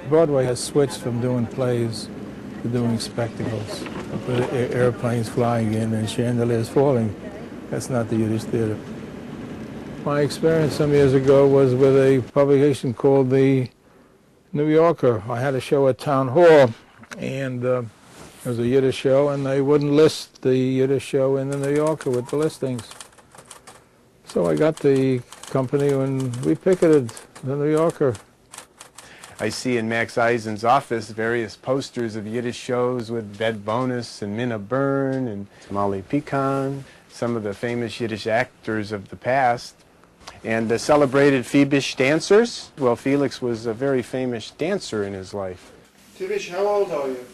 Broadway has switched from doing plays to doing spectacles, with airplanes flying in and chandeliers falling. That's not the Yiddish Theater. My experience some years ago was with a publication called the New Yorker. I had a show at Town Hall, and it was a Yiddish show, and they wouldn't list the Yiddish show in the New Yorker with the listings. So I got the company and we picketed the New Yorker. I see in Max Eisen's office various posters of Yiddish shows with Bed Bonus and Minna Byrne and Molly Pecan, some of the famous Yiddish actors of the past, and the celebrated Fiebisch dancers. Well, Felix was a very famous dancer in his life. Fiebisch, how old are you?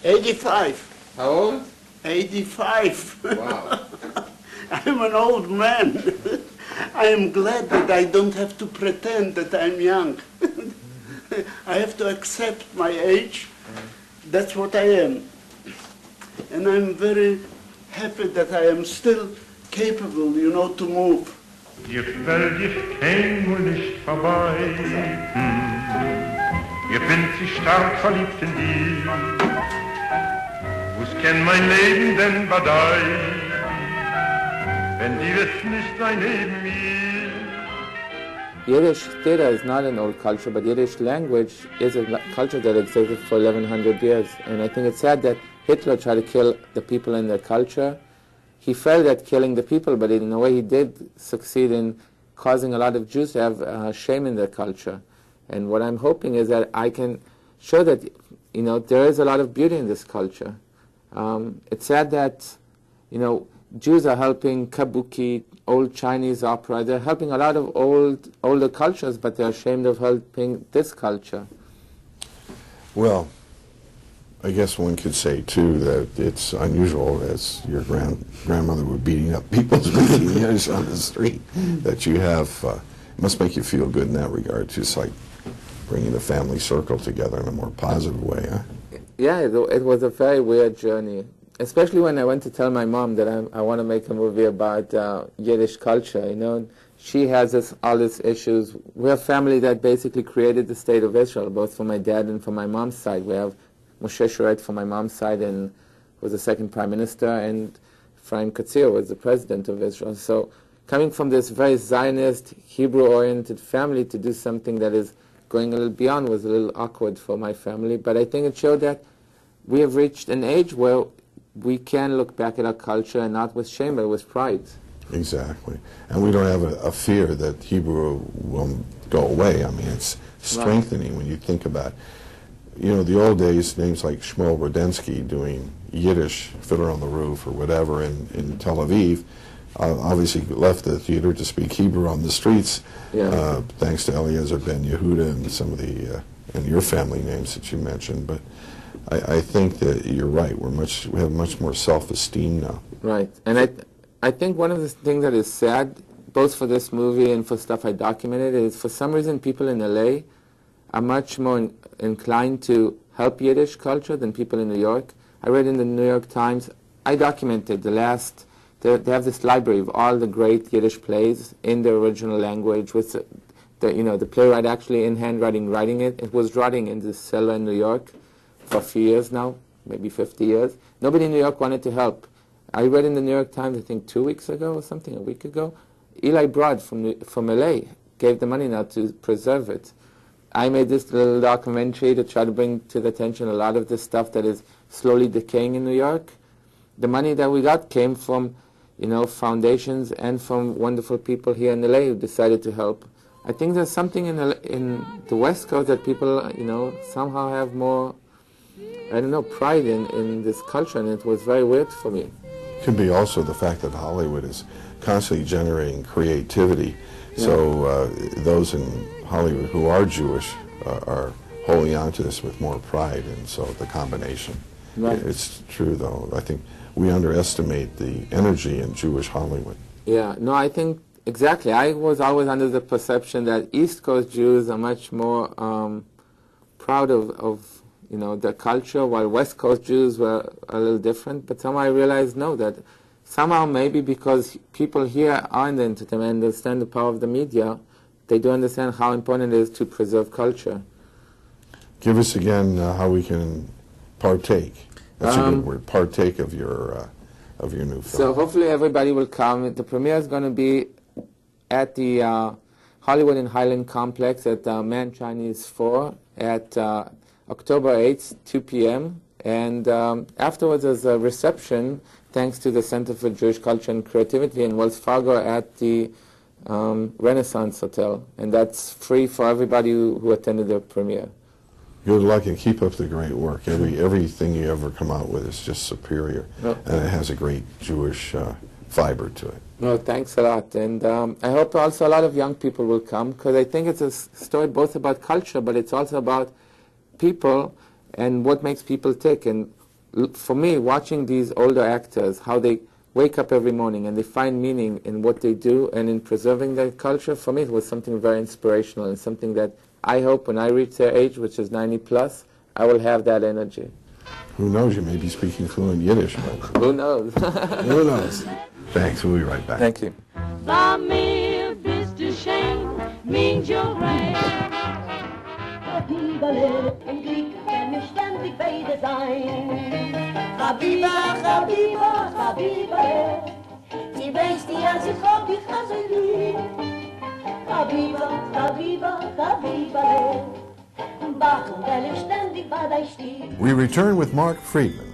85. How old? 85. Wow. I'm an old man. I am glad that I don't have to pretend that I'm young. I have to accept my age. That's what I am. And I'm very happy that I am still capable, you know, to move. Ihr Welt ist kein und nicht vorbei. Ihr bin sich stark verliebt in dir. Was kenn mein Leben denn badei? Wenn die wird nicht sein neben mir. Yiddish theater is not an old culture, but Yiddish language is a culture that existed for 1100 years. And I think it's sad that Hitler tried to kill the people in their culture. He failed at killing the people, but in a way he did succeed in causing a lot of Jews to have shame in their culture. And what I'm hoping is that I can show that, you know, there is a lot of beauty in this culture. It's sad that, you know, Jews are helping kabuki, old Chinese opera. They're helping a lot of older cultures, but they're ashamed of helping this culture. Well, I guess one could say, too, that it's unusual, as your grandmother were beating up people speaking Yiddish on the street, that you have, it must make you feel good in that regard, just like bringing the family circle together in a more positive way, huh? Yeah, it was a very weird journey, especially when I went to tell my mom that I want to make a movie about Yiddish culture, you know. She has all these issues. We're a family that basically created the state of Israel, both for my dad and for my mom's side. We have Moshe Shoret for my mom's side and was the second prime minister, and Ephraim Katzir was the president of Israel. So coming from this very Zionist, Hebrew-oriented family to do something that is going a little beyond was a little awkward for my family. But I think it showed that we have reached an age where we can look back at our culture and not with shame, but with pride. Exactly. And we don't have a fear that Hebrew will go away. I mean, it's strengthening when you think about it. You know, the old days, names like Shmuel Rudensky doing Yiddish, Fiddler on the Roof, or whatever in Tel Aviv, obviously left the theater to speak Hebrew on the streets, thanks to Eliezer Ben Yehuda and some of the, and your family names that you mentioned. But I think that you're right. We have much more self-esteem now. Right. And I think one of the things that is sad, both for this movie and for stuff I documented, is for some reason people in LA are much more inclined to help Yiddish culture than people in New York. I read in the New York Times, I documented they have this library of all the great Yiddish plays in the original language with the playwright actually in handwriting writing it. It was rotting in this cellar in New York for a few years now, maybe 50 years. Nobody in New York wanted to help. I read in the New York Times, I think 2 weeks ago or something, a week ago, Eli Broad from LA gave the money now to preserve it. I made this little documentary to try to bring to the attention a lot of this stuff that is slowly decaying in New York. The money that we got came from, you know, foundations and from wonderful people here in LA who decided to help. I think there's something in the West Coast that people, you know, somehow have more, I don't know, pride in this culture, and it was very weird for me. It could be also the fact that Hollywood is constantly generating creativity. Yeah. So those in Hollywood who are Jewish are holding on to this with more pride, and so the combination. Right. It's true, though. I think we underestimate the energy in Jewish Hollywood. Yeah, no, I think exactly. I was always under the perception that East Coast Jews are much more proud of you know, their culture, while West Coast Jews were a little different. But somehow I realized, no, that somehow maybe because people here are in the entertainment and understand the power of the media, they do understand how important it is to preserve culture. Give us again how we can partake. That's a good word. Partake of your new film. So hopefully everybody will come. The premiere is going to be at the Hollywood and Highland Complex at Mann Chinese 4 at October 8th, 2 p.m. And afterwards there's a reception, thanks to the Center for Jewish Culture and Creativity in Wells Fargo at the Renaissance Hotel. And that's free for everybody who attended the premiere. Good luck and keep up the great work. Everything you ever come out with is just superior, and it has a great Jewish fiber to it. No, thanks a lot. And I hope also a lot of young people will come, because I think it's a story both about culture, but it's also about people and what makes people tick. And for me, watching these older actors, how they wake up every morning and they find meaning in what they do and in preserving their culture, for me it was something very inspirational and something that I hope when I reach their age, which is 90 plus, I will have that energy. Who knows, you may be speaking fluent Yiddish, but who knows? Who knows? Thanks, we'll be right back. Thank you. War mir bist du schön, mein Jogrein. Habibale, im Krieg kann ich ständig beide sein. Habiba, Habiba, Habibale, die weißt die, als ich hab dich also lieb. Habiba, Habiba, Habibale, wachen, weil ich ständig bei dein Stief. We return with Mark Friedman.